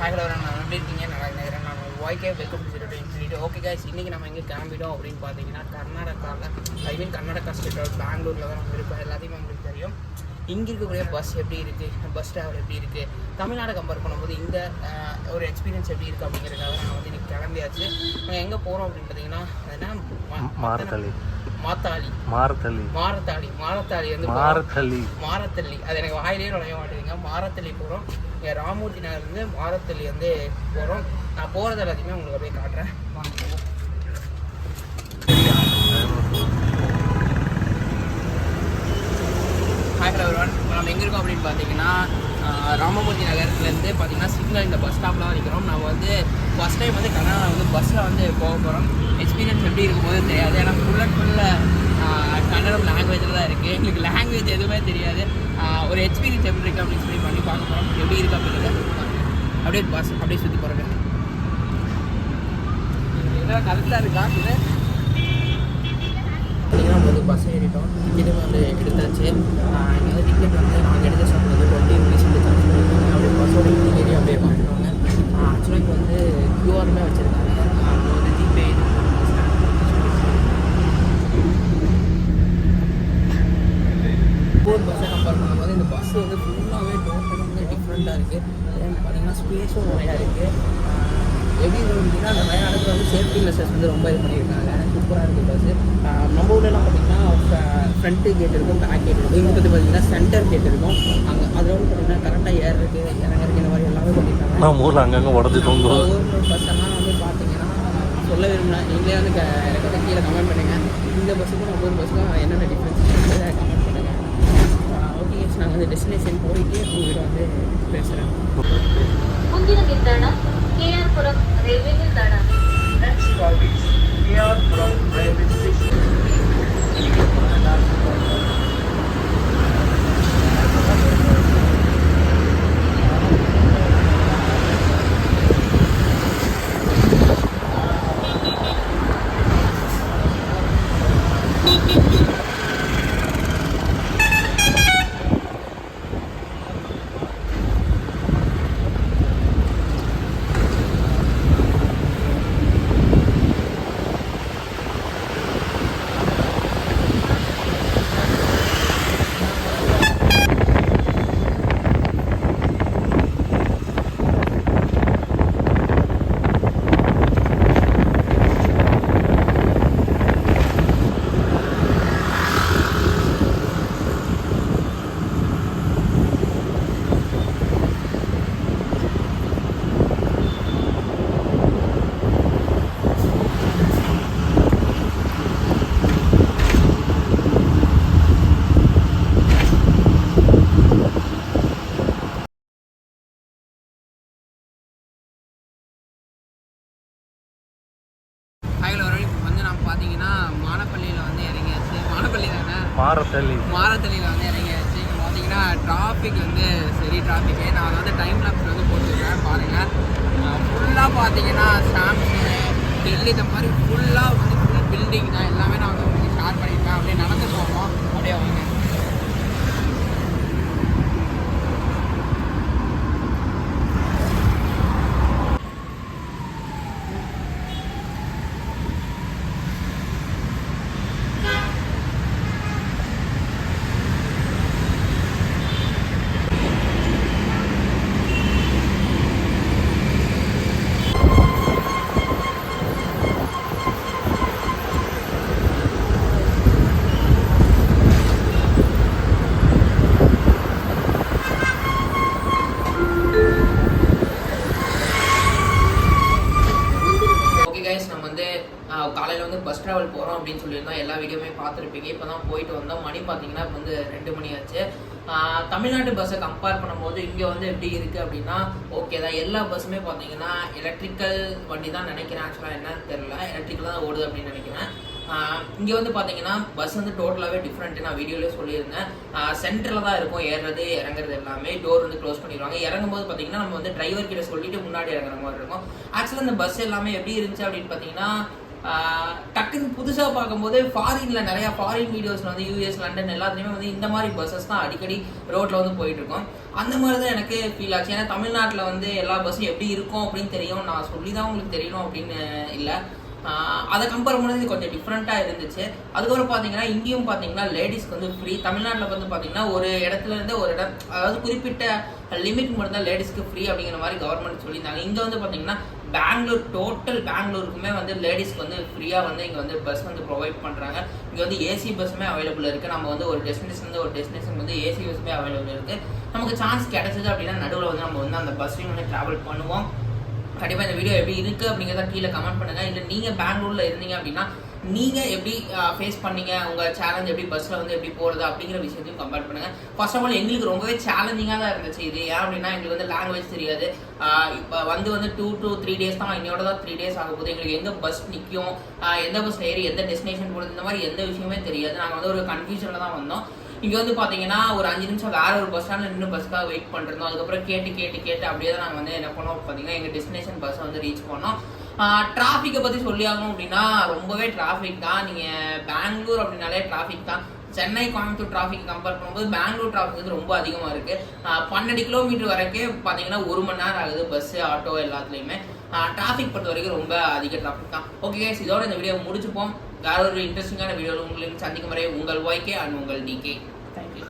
Hi நான் எப்படி இருக்கீங்க? நல்லா இருக்கிறேன். நான் வாய்க்கே வெல்கம் டு சொல்லிட்டு ஓகே கைஸ், இன்றைக்கி நம்ம எங்கே கிளம்பிட்டோம் அப்படின்னு பார்த்தீங்கன்னா கர்நாடகா ஸ்டேட் பெங்களூரில் தான் நம்ம இருக்கோம். எல்லாத்தையுமே உங்களுக்கு தெரியும். இங்கே இருக்கக்கூடிய பஸ் எப்படி இருக்குது, பஸ் ட்ராவல் எப்படி இருக்குது, தமிழ்நாடு கம்பேர் பண்ணும்போது இந்த ஒரு எக்ஸ்பீரியன்ஸ் எப்படி இருக்குது அப்படிங்கிறதுக்காக நான் வந்து இன்றைக்கி கிளம்பியாச்சு. நாங்கள் எங்கே போகிறோம் அப்படின்னு பார்த்தீங்கன்னா மாரத்தள்ளி. அது எனக்கு வாயிலே நுழைய மாட்டேங்குங்க. மாரத்தள்ளி போகிறோம். இங்கே ராமூர்த்தி நகர்லேருந்து மாரத்தள்ளி வந்து போகிறோம். நான் போகிறது எல்லாத்தையுமே உங்களுக்கு அப்படியே காட்டுறேன். ஹாய் எவ்ரிவன், நம்ம எங்கே இருக்கோம் அப்படின்னு பார்த்தீங்கன்னா ராமமூர்த்தி நகரத்துலேருந்து பார்த்தீங்கன்னா சிக்னல் இந்த பஸ் ஸ்டாப்பில் தான் நிற்கிறோம். நம்ம வந்து ஃபஸ்ட் டைம் வந்து கர்நாடகா வந்து பஸ்ஸில் வந்து போக போகிறோம். எக்ஸ்பீரியன்ஸ் எப்படி இருக்கும்போது தெரியாது. ஏன்னா ஃபுல்லாக கன்னடம் லாங்குவேஜில் தான் இருக்குது. எங்களுக்கு லாங்குவேஜ் எதுவுமே தெரியாது. ஒரு எக்ஸ்பீரியன்ஸ் எப்படி இருக்குது அப்படின்னு சொல்லி பண்ணி பார்க்க போகிறோம். எப்படி இருக்குது அப்படிங்கிறது அப்படியே பஸ் அப்படியே சுற்றி போகிறேன். இதெல்லாம் கரெக்டாக இருக்கா? இது பார்த்தீங்கன்னா நம்ம வந்து பஸ் ஏறிட்டோம். டிக்கெட்டும் வந்து எடுத்தாச்சு. இங்கே வந்து டிக்கெட் வந்து நாங்கள் எடுத்து சொன்னது 20 rupees வந்து சார்ஜ் பண்ணியிருக்காங்க. அப்படியே பஸ்ஸோட டிக்கெட்டையும் அப்படியே வாங்கிடுவாங்க. ஆக்சுவலாக இப்போ வந்து கியூஆருமே வச்சுருக்காங்க. வந்து ஜிபே போர் பஸ்ஸை கம்பேர் பண்ணும்போது இந்த பஸ் வந்து ஃபுல்லாகவே டோட்டலாக வந்து டிஃப்ரெண்ட்டாக இருக்குது. பார்த்தீங்கன்னா ஸ்பேஸும் நிறையா இருக்குது. எப்படி இருந்துச்சுன்னா அந்த நிறைய இடத்துல வந்து சேஃப்டி மெஷர்ஸ் வந்து ரொம்ப இது பண்ணியிருக்காங்க. சூப்பராக இருக்குது பஸ்ஸு. நம்ம ஊர்லலாம் பார்த்திங்கன்னா ஃப்ரண்ட்டு கேட் இருக்கும், பேக் கேட் இருக்கும். இங்கே வந்து பார்த்திங்கன்னா சென்டர் கேட் இருக்கும். அங்கே அதில் வந்து பார்த்திங்கன்னா கரெக்டாக ஏறுறதுக்கு இறங்குறதுக்கு இந்த மாதிரி எல்லாமே பண்ணியிருக்காங்க. நம்ம ஊரில் அங்கங்கே உடஞ்சிட்டோம். ஊர் பஸ்ஸெல்லாம் வந்து பார்த்தீங்கன்னா சொல்ல விரும்பினேன். நீங்களே வந்து எனக்கு வந்து கீழே கமெண்ட் பண்ணுங்கள். இந்த பஸ்ஸுக்கும் நம்ம ஊர் பஸ்ஸுக்கும் என்னென்ன டிஃப்ரென்ஸ் கமெண்ட் பண்ணுங்கள். ஓகே, நாங்கள் வந்து டெஸ்டினேஷன் போயிட்டு உங்கள்கிட்ட வந்து பேசுகிறேன். ಮುಂದಿನ ನಿಲ್ದಾಣ ಕೆಆರ್ಪುರಂ ರೈಲ್ವೆ ನಿಲ್ದಾಣ. KR Puram railway station. பார்த்தீங்கன்னா மானப்பள்ளியில் வந்து இறங்கியாச்சு. மானப்பள்ளி தானே, மாரத்தள்ளியில் வந்து இறங்கியாச்சு. இங்கே பார்த்தீங்கன்னா டிராஃபிக் வந்து சரி டிராஃபிக்கு. நான் வந்து டைம் லாப்ஸ் வந்து போட்டுருக்கேன் பாருங்கள். ஃபுல்லாக பார்த்தீங்கன்னா சாம்சங், டெல்லி இந்த மாதிரி ஃபுல்லாக வந்து ஃபுல் பில்டிங் தான். எல்லாமே நான் வந்து உங்களுக்கு ஷேர் பண்ணியிருக்கேன். அப்படியே நடந்து போவோம். அப்படியே வாங்க. காலையில் வந்து பஸ் ட்ராவல் போகிறோம் அப்படின்னு சொல்லியிருந்தோம். எல்லா வீடியோமே பார்த்துருப்பீங்க. இப்போ தான் போயிட்டு வந்தோம். மணி பார்த்தீங்கன்னா இப்போ வந்து 2 மணி ஆச்சு. தமிழ்நாட்டு பஸ்ஸை கம்பேர் பண்ணும்போது இங்கே வந்து எப்படி இருக்குது அப்படின்னா ஓகே தான். எல்லா பஸ்ஸுமே பார்த்தீங்கன்னா எலக்ட்ரிக்கல் வண்டி தான் நினைக்கிறேன். ஆக்சுவலாக என்னன்னு தெரியல, எலக்ட்ரிக்கல் தான் ஓடுது அப்படின்னு நினைக்கிறேன். இங்கே வந்து பார்த்தீங்கன்னா பஸ் வந்து டோட்டலாகவே டிஃப்ரெண்ட்டு. நான் வீடியோலேயே சொல்லியிருந்தேன். சென்டரில் தான் இருக்கும் ஏறுறது இறங்குறது எல்லாமே. டோர் வந்து க்ளோஸ் பண்ணிடுவாங்க. இறங்கும்போது பார்த்தீங்கன்னா நம்ம வந்து டிரைவர் கிட்ட சொல்லிட்டு முன்னாடி இறங்குற மாதிரி இருக்கும். ஆக்சுவலாக இந்த பஸ் எல்லாமே எப்படி இருந்துச்சு அப்படின்னு பார்த்தீங்கன்னா டக்குன்னு புதுசாக பார்க்கும்போது ஃபாரினில் நிறையா ஃபாரின் வீடியோஸில் வந்து யூஎஸ் லண்டன் எல்லாத்துலேயுமே வந்து இந்த மாதிரி பஸ்ஸஸ் தான் அடிக்கடி ரோட்டில் வந்து போயிட்டுருக்கோம். அந்த மாதிரி தான் எனக்கு ஃபீல் ஆச்சு. ஏன்னா தமிழ்நாட்டில் வந்து எல்லா பஸ்ஸும் எப்படி இருக்கும் அப்படின்னு தெரியும், நான் சொல்லி தான் உங்களுக்கு தெரியணும் அப்படின்னு இல்லை. அதை கம்பேர் பண்ணது கொஞ்சம் டிஃப்ரெண்ட்டாக இருந்துச்சு. அதுக்கப்புறம் பார்த்தீங்கன்னா இங்கேயும் பார்த்தீங்கன்னா லேடிஸ்க்கு வந்து ஃப்ரீ. தமிழ்நாட்டில் வந்து பார்த்தீங்கன்னா ஒரு இடத்துல இருந்து ஒரு இடம், அதாவது குறிப்பிட்ட லிமிட் மட்டும் தான் லேடிஸ்க்கு ஃப்ரீ அப்படிங்கிற மாதிரி கவர்மெண்ட் சொல்லியிருந்தாங்க. இங்கே வந்து பார்த்தீங்கன்னா பெங்களூர், டோட்டல் பெங்களூருக்குமே வந்து லேடிஸ்க்கு வந்து ஃப்ரீயாக வந்து இங்கே வந்து பஸ் வந்து ப்ரொவைட் பண்ணுறாங்க. இங்கே வந்து ஏசி பஸ்ஸுமே அவைலபிள் இருக்குது. நம்ம வந்து ஒரு டெஸ்டினேஷன் ஒரு டெஸ்டினேஷன் வந்து ஏசி பஸ்ஸுமே அவைலபிள் இருக்குது. நமக்கு சான்ஸ் கிடைச்சது அப்படின்னா நடுவில் வந்து நம்ம வந்து அந்த பஸ்லையும் வந்து ட்ராவல் பண்ணுவோம். கண்டிப்பாக இந்த வீடியோ எப்படி இருக்குது அப்படிங்கிறத கீழே கமெண்ட் பண்ணுங்கள். இல்லை நீங்கள் பெங்களூரில் இருந்தீங்க அப்படின்னா நீங்கள் எப்படி ஃபேஸ் பண்ணீங்க, உங்கள் சேலஞ்ச் எப்படி பஸ்ஸில் வந்து எப்படி போகிறது அப்படிங்கிற விஷயத்தையும் கம்பேர் பண்ணுங்கள். ஃபர்ஸ்ட் ஆஃப் ஆல் எங்களுக்கு ரொம்பவே சேலஞ்சிங்காக தான் இருந்துச்சு இது. ஏன் அப்படின்னா எங்களுக்கு வந்து லாங்குவேஜ் தெரியாது. இப்போ வந்து 2 to 3 days தான், இன்னையோட தான் 3 days ஆக போகுது. எங்களுக்கு எங்கே பஸ் நிற்கும், எந்த பஸ் ஏறி எந்த டெஸ்டினேஷன் போகிறது, இந்த மாதிரி எந்த விஷயமே தெரியாது. நாங்கள் வந்து ஒரு கன்ஃபியூஷனில் தான் வந்தோம். இங்கே வந்து பார்த்தீங்கன்னா ஒரு 5 நிமிஷம் வேற ஒரு பஸ் ஸ்டாண்டில் நின்று பஸ்க்காக வெயிட் பண்ணிருந்தோம். அதுக்கப்புறம் கேட்டு அப்படியே தான் நாங்கள் வந்து என்ன பண்ணோம் பார்த்தீங்கன்னா எங்கள் டெஸ்டினேஷன் பஸ்ஸை வந்து ரீச் பண்ணோம். டிராஃபிக்கை பற்றி சொல்லி ஆகணும் அப்படின்னா ரொம்பவே டிராஃபிக் தான். நீங்கள் பெங்களூர் அப்படின்னாலே டிராஃபிக் தான். சென்னை கோயம்புத்தூர் டிராஃபிக் கம்பேர் பண்ணும்போது பெங்களூர் டிராஃபிக் வந்து ரொம்ப அதிகமாக இருக்குது. 12 கிலோமீட்டர் வரைக்கும் பார்த்தீங்கன்னா 1 மணி நேரம் ஆகுது பஸ்ஸு ஆட்டோ எல்லாத்துலேயுமே. டிராஃபிக் பொறுத்த வரைக்கும் ரொம்ப அதிக டிராஃபிக் தான். ஓகே கைஸ், இதோட இந்த வீடியோ முடிச்சுப்போம். வேற ஒரு இன்ட்ரெஸ்டிங்கான வீடியோவில் உங்களுக்கு சந்திக்கும் வரை உங்கள் YK அண்ட் உங்கள் DK.